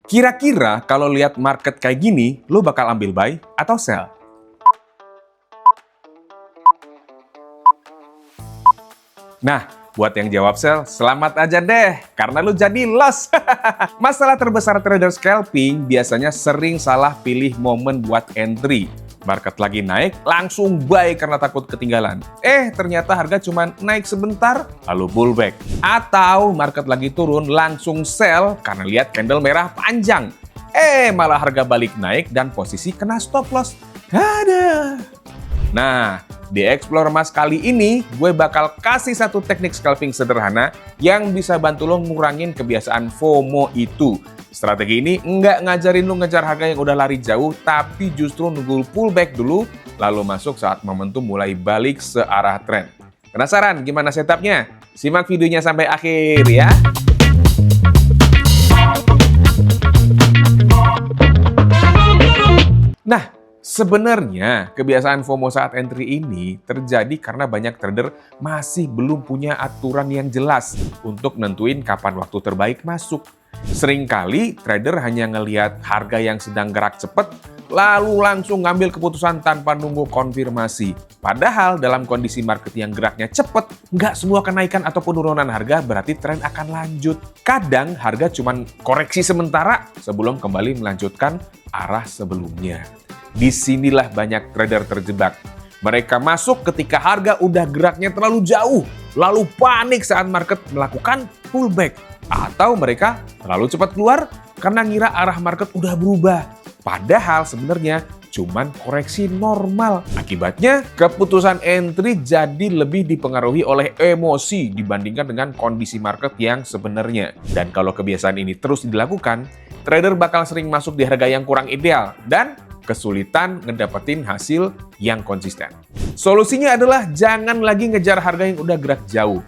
Kira-kira kalau lihat market kayak gini, lo bakal ambil buy atau sell? Nah, buat yang jawab sell, selamat aja deh, karena lu jadi loss. Masalah terbesar trader scalping biasanya sering salah pilih momen buat entry. Market lagi naik, langsung buy karena takut ketinggalan. Ternyata harga cuma naik sebentar, lalu pullback. Atau market lagi turun, langsung sell karena lihat candle merah panjang. Malah harga balik naik dan posisi kena stop loss. Ada. Nah, di Explore Mas kali ini, gue bakal kasih satu teknik scalping sederhana yang bisa bantu lo ngurangin kebiasaan FOMO itu. Strategi ini nggak ngajarin lo ngejar harga yang udah lari jauh, tapi justru nunggu pullback dulu, lalu masuk saat momentum mulai balik searah tren. Penasaran gimana setupnya? Simak videonya sampai akhir ya! Nah, sebenarnya kebiasaan FOMO saat entry ini terjadi karena banyak trader masih belum punya aturan yang jelas untuk nentuin kapan waktu terbaik masuk. Seringkali trader hanya ngelihat harga yang sedang gerak cepat, lalu langsung ngambil keputusan tanpa nunggu konfirmasi. Padahal dalam kondisi market yang geraknya cepat, nggak semua kenaikan atau penurunan harga berarti tren akan lanjut. Kadang harga cuma koreksi sementara sebelum kembali melanjutkan arah sebelumnya. Disinilah banyak trader terjebak. Mereka masuk ketika harga udah geraknya terlalu jauh, lalu panik saat market melakukan pullback. Atau mereka terlalu cepat keluar karena ngira arah market udah berubah. Padahal sebenarnya cuman koreksi normal. Akibatnya, keputusan entry jadi lebih dipengaruhi oleh emosi dibandingkan dengan kondisi market yang sebenarnya. Dan kalau kebiasaan ini terus dilakukan, trader bakal sering masuk di harga yang kurang ideal dan kesulitan ngedapetin hasil yang konsisten. Solusinya adalah jangan lagi ngejar harga yang udah gerak jauh.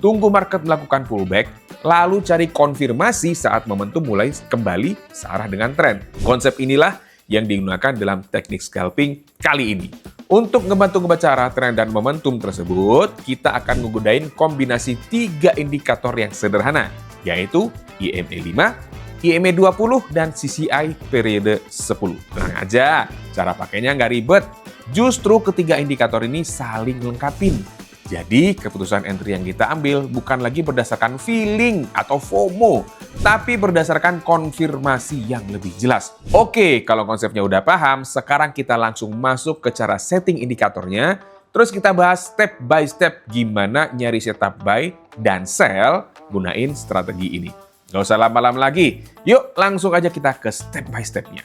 Tunggu market melakukan pullback, lalu cari konfirmasi saat momentum mulai kembali searah dengan tren. Konsep inilah yang digunakan dalam teknik scalping kali ini. Untuk ngebantu ngebaca arah tren dan momentum tersebut, kita akan menggunakan kombinasi 3 indikator yang sederhana, yaitu EMA 5, EMA 20, dan CCI periode 10. Tenang aja, cara pakainya nggak ribet. Justru ketiga indikator ini saling lengkapin. Jadi, keputusan entry yang kita ambil bukan lagi berdasarkan feeling atau FOMO, tapi berdasarkan konfirmasi yang lebih jelas. Oke, kalau konsepnya udah paham, sekarang kita langsung masuk ke cara setting indikatornya. Terus kita bahas step by step gimana nyari setup buy dan sell gunain strategi ini. Nggak usah lama-lama lagi, yuk langsung aja kita ke step by stepnya.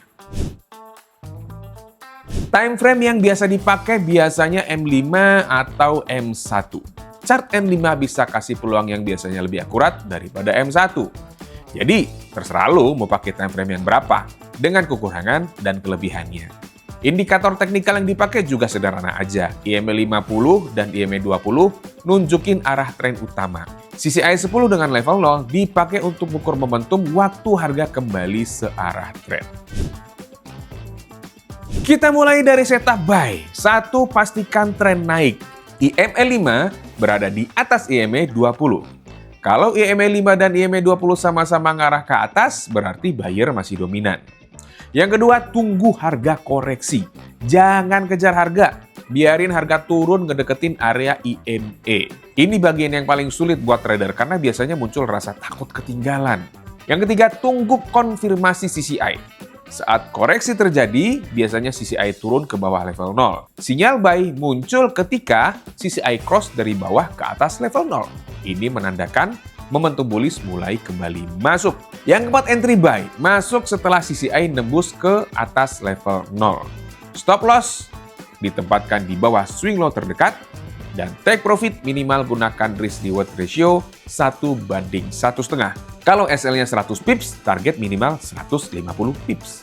Time frame yang biasa dipakai biasanya M5 atau M1. Chart M5 bisa kasih peluang yang biasanya lebih akurat daripada M1. Jadi, terserah lo mau pakai time frame yang berapa, dengan kekurangan dan kelebihannya. Indikator teknikal yang dipakai juga sederhana aja. EMA 50 dan EMA 20 nunjukin arah tren utama. CCI 10 dengan level 0 dipakai untuk mengukur momentum waktu harga kembali searah tren. Kita mulai dari setup buy. 1. Pastikan tren naik. EMA 5 berada di atas EMA 20. Kalau EMA 5 dan EMA 20 sama-sama ngarah ke atas, berarti buyer masih dominan. Yang kedua, tunggu harga koreksi. Jangan kejar harga. Biarin harga turun ngedeketin area EMA. Ini bagian yang paling sulit buat trader karena biasanya muncul rasa takut ketinggalan. Yang ketiga, tunggu konfirmasi CCI. Saat koreksi terjadi, biasanya CCI turun ke bawah level 0. Sinyal buy muncul ketika CCI cross dari bawah ke atas level 0. Ini menandakan momentum bullish mulai kembali masuk. Yang keempat, entry buy. Masuk setelah CCI nembus ke atas level 0. Stop loss ditempatkan di bawah swing low terdekat. Dan take profit minimal gunakan risk reward ratio 1:1,5. Kalau SL-nya 100 pips, target minimal 150 pips.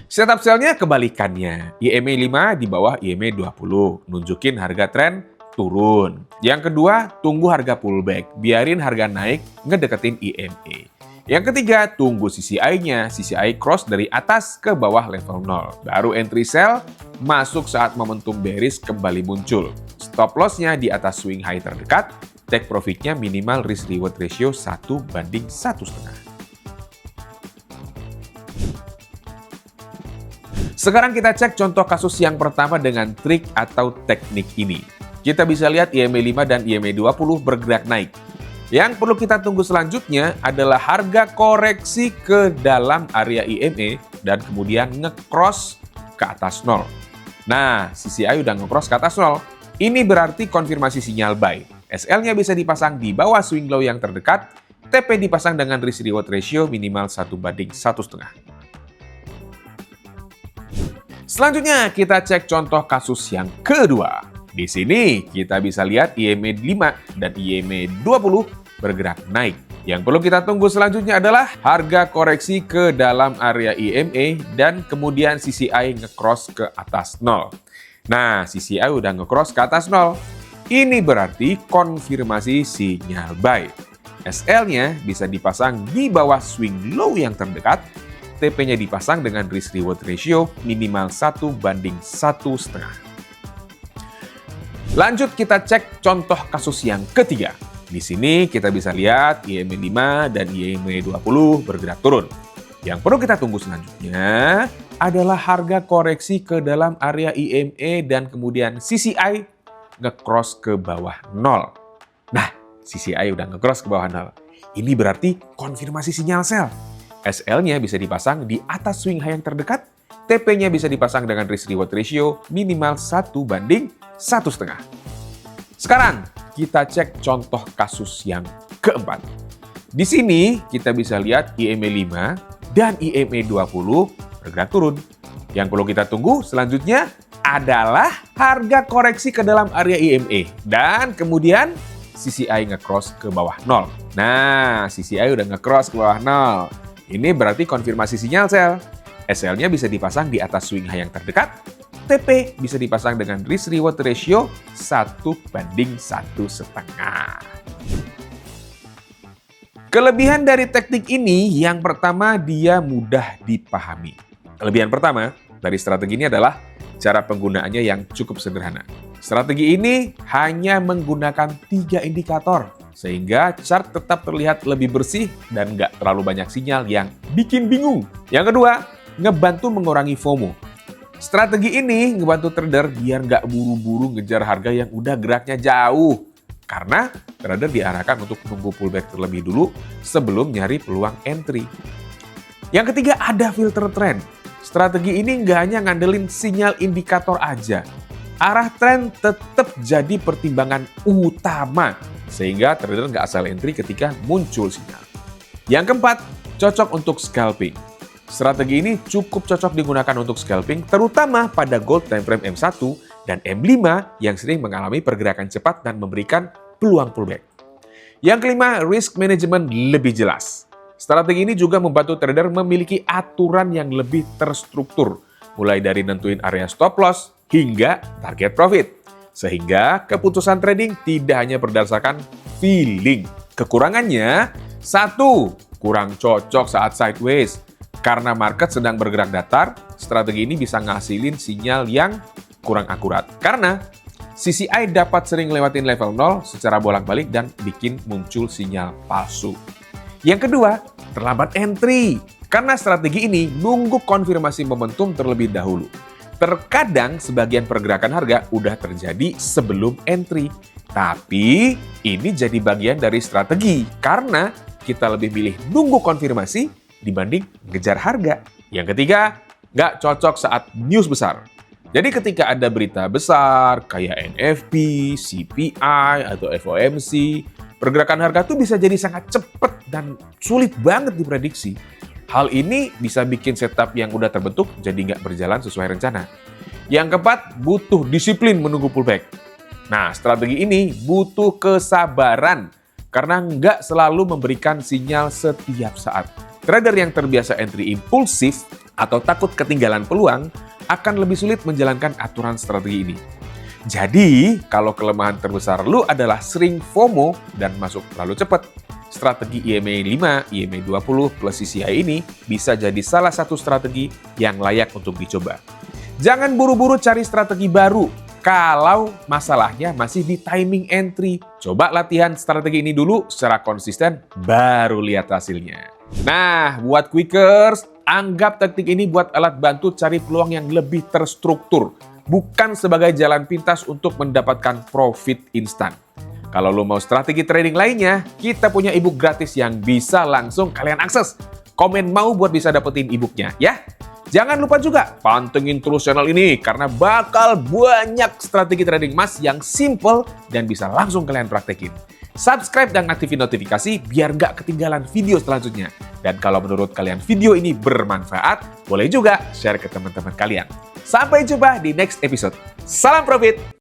Setup sell-nya kebalikannya. EMA 5 di bawah EMA 20, nunjukin harga tren turun. Yang kedua, tunggu harga pullback, biarin harga naik ngedeketin EMA. Yang ketiga, tunggu CCI-nya, CCI cross dari atas ke bawah level 0. Baru entry sell, masuk saat momentum bearish kembali muncul. Stop loss-nya di atas swing high terdekat, take profitnya minimal risk reward ratio 1:1,5. Sekarang kita cek contoh kasus yang pertama dengan trik atau teknik ini. Kita bisa lihat IMA 5 dan IMA 20 bergerak naik. Yang perlu kita tunggu selanjutnya adalah harga koreksi ke dalam area IMA dan kemudian nge-cross ke atas 0. Nah, CCI udah nge-cross ke atas 0. Ini berarti konfirmasi sinyal buy. SL-nya bisa dipasang di bawah swing low yang terdekat, TP dipasang dengan risk reward ratio minimal 1:1,5. Selanjutnya kita cek contoh kasus yang kedua. Di sini kita bisa lihat IMA 5 dan IMA 20 bergerak naik. Yang perlu kita tunggu selanjutnya adalah harga koreksi ke dalam area IMA dan kemudian CCI nge-cross ke atas 0. Nah, CCI udah nge-cross ke atas 0. Ini berarti konfirmasi sinyal buy. SL-nya bisa dipasang di bawah swing low yang terdekat, TP-nya dipasang dengan risk reward ratio minimal 1:1,5. Lanjut kita cek contoh kasus yang ketiga. Di sini kita bisa lihat IMA 5 dan IMA 20 bergerak turun. Yang perlu kita tunggu selanjutnya adalah harga koreksi ke dalam area IMA dan kemudian CCI nge-cross ke bawah 0. Nah, CCI udah nge-cross ke bawah 0. Ini berarti konfirmasi sinyal sell. SL-nya bisa dipasang di atas swing high yang terdekat, TP-nya bisa dipasang dengan risk reward ratio minimal 1:1,5. Sekarang kita cek contoh kasus yang keempat. Di sini kita bisa lihat IMA 5 dan IMA 20 bergerak turun. Yang perlu kita tunggu selanjutnya adalah harga koreksi ke dalam area IMA dan kemudian CCI nge-cross ke bawah 0. Nah, CCI udah nge-cross ke bawah 0. Ini berarti konfirmasi sinyal sell. SL-nya bisa dipasang di atas swing high yang terdekat, TP bisa dipasang dengan risk reward ratio 1:1,5. Kelebihan dari teknik ini yang pertama dia mudah dipahami. Kelebihan pertama dari strategi ini adalah cara penggunaannya yang cukup sederhana. Strategi ini hanya menggunakan 3 indikator, sehingga chart tetap terlihat lebih bersih dan nggak terlalu banyak sinyal yang bikin bingung. Yang kedua, ngebantu mengurangi FOMO. Strategi ini ngebantu trader biar nggak buru-buru ngejar harga yang udah geraknya jauh. Karena trader diarahkan untuk menunggu pullback terlebih dulu sebelum nyari peluang entry. Yang ketiga, ada filter trend. Strategi ini nggak hanya ngandelin sinyal indikator aja. Arah tren tetap jadi pertimbangan utama, sehingga trader nggak asal entry ketika muncul sinyal. Yang keempat, cocok untuk scalping. Strategi ini cukup cocok digunakan untuk scalping, terutama pada gold time frame M1 dan M5 yang sering mengalami pergerakan cepat dan memberikan peluang pullback. Yang kelima, risk management lebih jelas. Strategi ini juga membantu trader memiliki aturan yang lebih terstruktur, mulai dari nentuin area stop loss hingga target profit. Sehingga keputusan trading tidak hanya berdasarkan feeling. Kekurangannya, 1. Kurang cocok saat sideways. Karena market sedang bergerak datar, strategi ini bisa ngasilin sinyal yang kurang akurat. Karena CCI dapat sering lewatin level 0 secara bolak-balik dan bikin muncul sinyal palsu. Yang kedua, terlambat entry. Karena strategi ini nunggu konfirmasi momentum terlebih dahulu. Terkadang sebagian pergerakan harga udah terjadi sebelum entry. Tapi ini jadi bagian dari strategi karena kita lebih milih nunggu konfirmasi dibanding ngejar harga. Yang ketiga, nggak cocok saat news besar. Jadi ketika ada berita besar kayak NFP, CPI, atau FOMC, pergerakan harga tuh bisa jadi sangat cepat dan sulit banget diprediksi. Hal ini bisa bikin setup yang udah terbentuk jadi nggak berjalan sesuai rencana. Yang keempat, butuh disiplin menunggu pullback. Nah, strategi ini butuh kesabaran karena nggak selalu memberikan sinyal setiap saat. Trader yang terbiasa entry impulsif atau takut ketinggalan peluang akan lebih sulit menjalankan aturan strategi ini. Jadi, kalau kelemahan terbesar lu adalah sering FOMO dan masuk terlalu cepat, strategi IMA 5, IMA 20 plus CCI ini bisa jadi salah satu strategi yang layak untuk dicoba. Jangan buru-buru cari strategi baru, Kalau masalahnya masih di timing entry, coba latihan strategi ini dulu secara konsisten, baru lihat hasilnya. Nah, buat Quickers, anggap taktik ini buat alat bantu cari peluang yang lebih terstruktur, bukan sebagai jalan pintas untuk mendapatkan profit instan. Kalau lo mau strategi trading lainnya, kita punya ebook gratis yang bisa langsung kalian akses. Komen mau buat bisa dapetin ebooknya ya. Jangan lupa juga pantengin terus channel ini karena bakal banyak strategi trading emas yang simple dan bisa langsung kalian praktekin. Subscribe dan aktifin notifikasi biar nggak ketinggalan video selanjutnya. Dan kalau menurut kalian video ini bermanfaat, boleh juga share ke teman-teman kalian. Sampai jumpa di next episode. Salam profit!